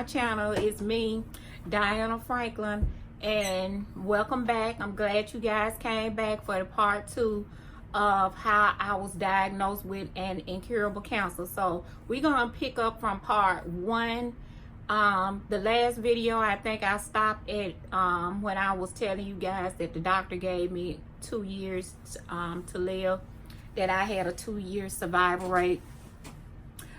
channel. It's me, Diana Franklin, and welcome back. I'm glad you guys came back for the part 2 of how I was diagnosed with an incurable cancer. So we're gonna pick up from part 1. The last video, I think I stopped at when I was telling you guys that the doctor gave me 2 years to live, that I had a 2-year survival rate.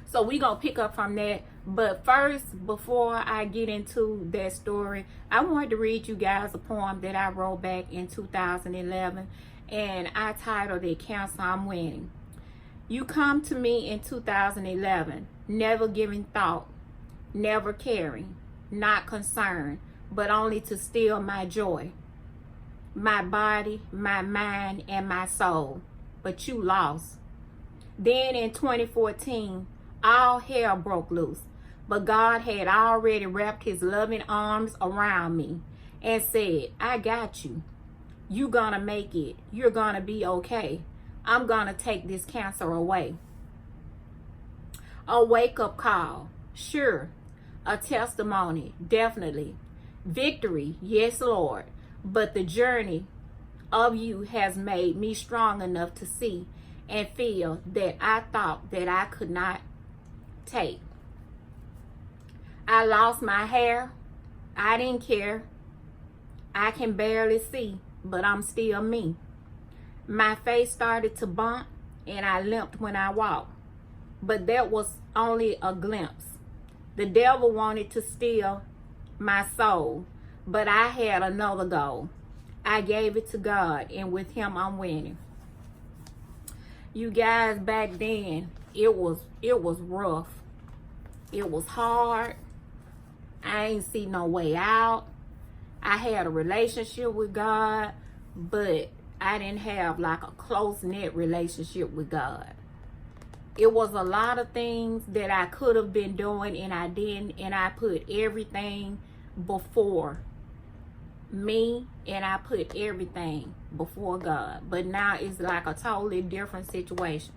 So we're gonna pick up from that. But first, before I get into that story, I wanted to read you guys a poem that I wrote back in 2011, and I titled it Cancer I'm Winning. You come to me in 2011, never giving thought, never caring, not concerned, but only to steal my joy, my body, my mind, and my soul. But you lost. Then in 2014, all hell broke loose, but God had already wrapped his loving arms around me and said, I got you. You gonna make it. You're gonna be okay. I'm gonna take this cancer away. A wake-up call, sure. A testimony, definitely. Victory, yes, Lord. But the journey of you has made me strong enough to see and feel that I thought that I could not take. I lost my hair. I didn't care. I can barely see, but I'm still me. My face started to bump and I limped when I walked. But that was only a glimpse. The devil wanted to steal my soul, but I had another goal. I gave it to God, and with him I'm winning. You guys, back then, it was rough. It was hard. I ain't see no way out. I had a relationship with God, but I didn't have like a close-knit relationship with God. It was a lot of things that I could have been doing and I didn't, and I put everything before me, and I put everything before God. But now it's like a totally different situation,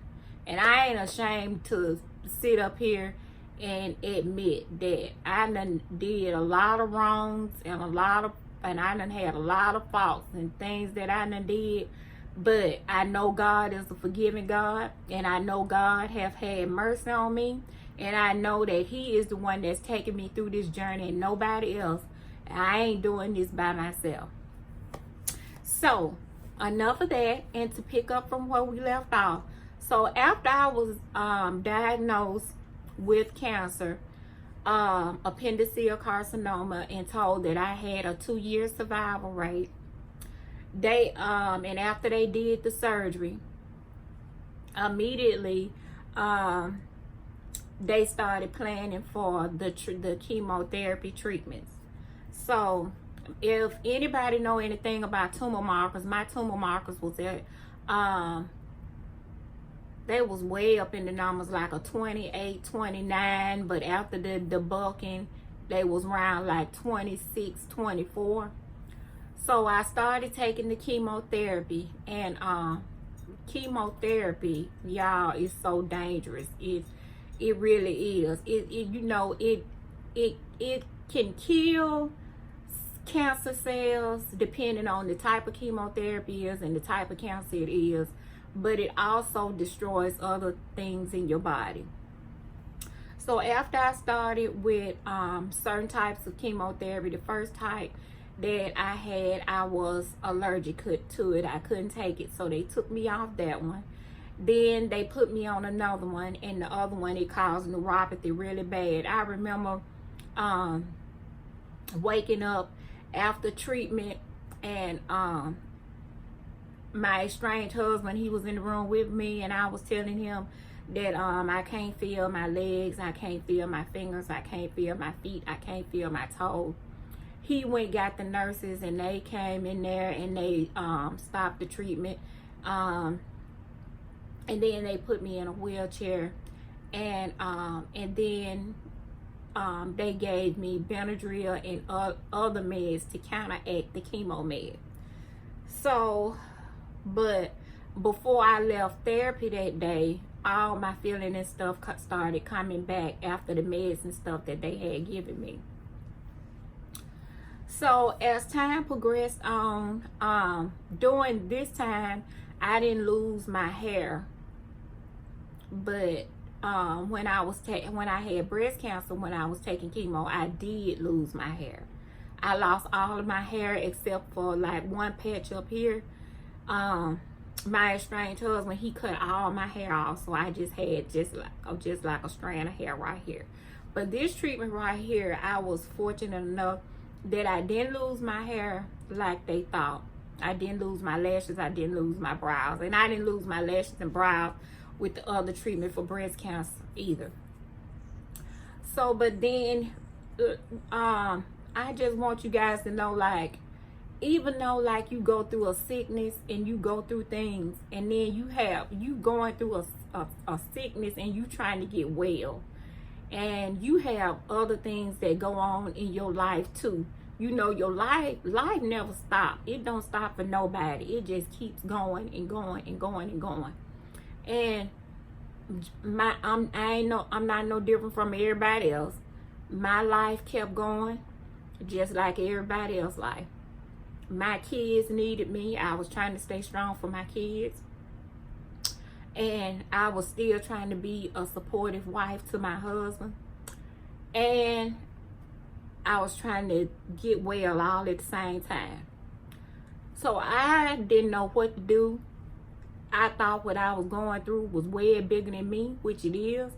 and I ain't ashamed to sit up here and admit that I done did a lot of wrongs and I done had a lot of faults and things that I done did. But I know God is a forgiving God, and I know God have had mercy on me, and I know that he is the one that's taking me through this journey and nobody else. I ain't doing this by myself. So enough of that, and to pick up from where we left off. So after I was diagnosed with cancer, appendiceal carcinoma, and told that I had a 2-year survival rate, they and after they did the surgery, immediately they started planning for the chemotherapy treatments. So if anybody know anything about tumor markers, my tumor markers was at they was way up in the numbers, like a 28, 29, but after the debulking, they was around like 26, 24. So I started taking the chemotherapy, and chemotherapy, y'all, is so dangerous. It really is. It can kill cancer cells depending on the type of chemotherapy is and the type of cancer it is, but it also destroys other things in your body. So after I started with certain types of chemotherapy, the first type that I had, I was allergic to it. I couldn't take it, so they took me off that one. Then they put me on another one, and the other one, it caused neuropathy really bad. I remember waking up after treatment, and my estranged husband, he was in the room with me, and I was telling him that I can't feel my legs, I can't feel my fingers, I can't feel my feet, I can't feel my toes. He went, got the nurses, and they came in there and they stopped the treatment, and then they put me in a wheelchair, and then they gave me Benadryl and other meds to counteract the chemo med. So, but before I left therapy that day, all my feeling and stuff started coming back after the meds and stuff that they had given me. So as time progressed on, during this time, I didn't lose my hair, but when I had breast cancer, when I was taking chemo, I did lose my hair. I lost all of my hair except for like one patch up here. My estranged husband, he cut all my hair off, so I just had just like a strand of hair right here. But this treatment right here, I was fortunate enough that I didn't lose my hair like they thought. I didn't lose my lashes, I didn't lose my brows, and I didn't lose my lashes and brows with the other treatment for breast cancer either. So, but then I just want you guys to know, like, even though like you go through a sickness and you go through things, and then you going through a sickness and you trying to get well, and you have other things that go on in your life too. You know, your life never stops. It don't stop for nobody. It just keeps going and going and going and going. And I'm not no different from everybody else. My life kept going just like everybody else's life. My kids needed me. I was trying to stay strong for my kids. And I was still trying to be a supportive wife to my husband. And I was trying to get well all at the same time. So I didn't know what to do. I thought what I was going through was way bigger than me, which it is.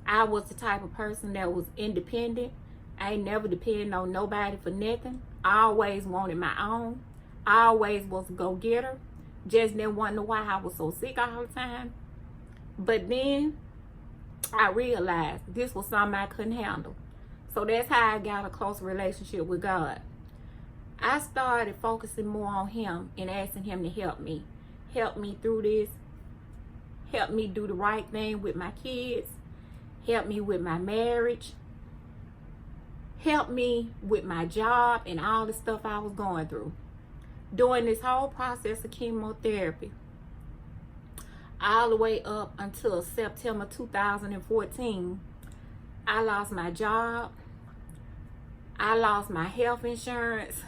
I was the type of person that was independent. I ain't never depended on nobody for nothing. I always wanted my own. I always was a go-getter. Just didn't wonder why I was so sick all the time. But then I realized this was something I couldn't handle. So that's how I got a close relationship with God. I started focusing more on Him and asking Him to help me. Help me through this. Help me do the right thing with my kids. Help me with my marriage. Help me with my job and all the stuff I was going through. During this whole process of chemotherapy, all the way up until September 2014, I lost my job. I lost my health insurance.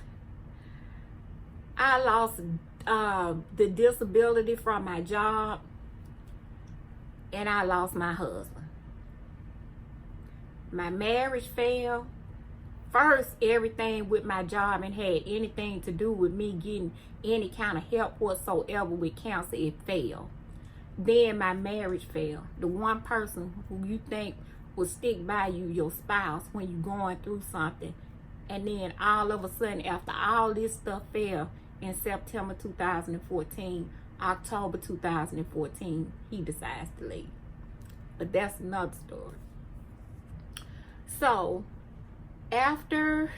I lost the disability from my job. And I lost my husband. My marriage failed. First, everything with my job and had anything to do with me getting any kind of help whatsoever with cancer, it failed. Then my marriage failed. The one person who you think will stick by you, your spouse, when you're going through something. And then all of a sudden, after all this stuff failed in September 2014, October 2014, he decides to leave. But that's another story. So, after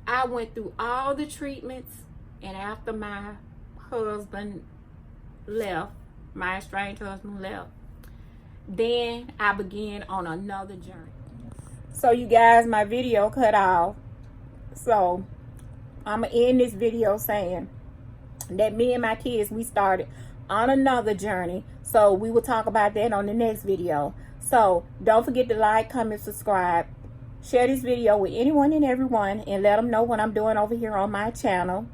I went through all the treatments, and after my husband left, my estranged husband left, then I began on another journey. So you guys, my video cut off. So I'm going to end this video saying that me and my kids, we started on another journey. So we will talk about that on the next video. So don't forget to like, comment, subscribe. Share this video with anyone and everyone, and let them know what I'm doing over here on my channel.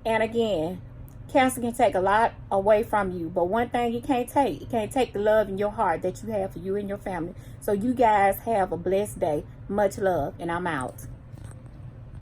And again, cancer can take a lot away from you, but one thing it can't take the love in your heart that you have for you and your family. So you guys have a blessed day. Much love, and I'm out.